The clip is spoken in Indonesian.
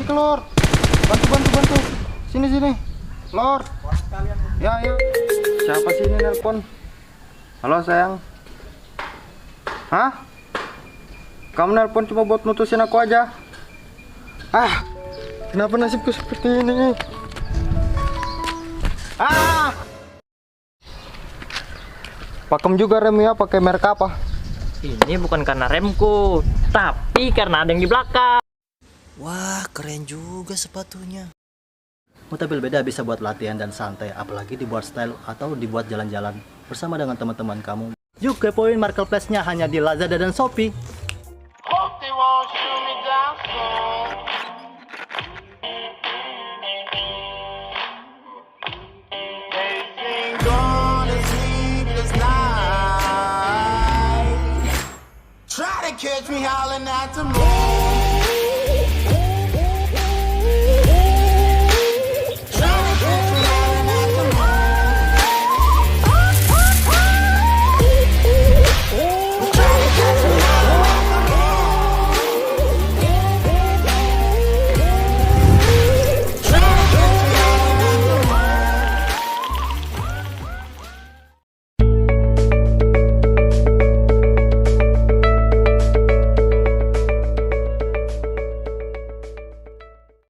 ke Lord. Bantu. Sini. Lord. Ya. Siapa sih ini nelpon? Halo sayang. Hah? Kamu nelpon cuma buat mutusin aku aja? Kenapa nasibku seperti ini? Pakem juga remnya, pakai merek apa? Ini bukan karena remku, tapi karena ada yang di belakang. Wah, keren juga sepatunya. Mutabil beda bisa buat latihan dan santai, apalagi dibuat style atau dibuat jalan-jalan bersama dengan teman-teman kamu. Yuk kepoin marketplace-nya hanya di Lazada dan Shopee. Try to catch me howling at the moon.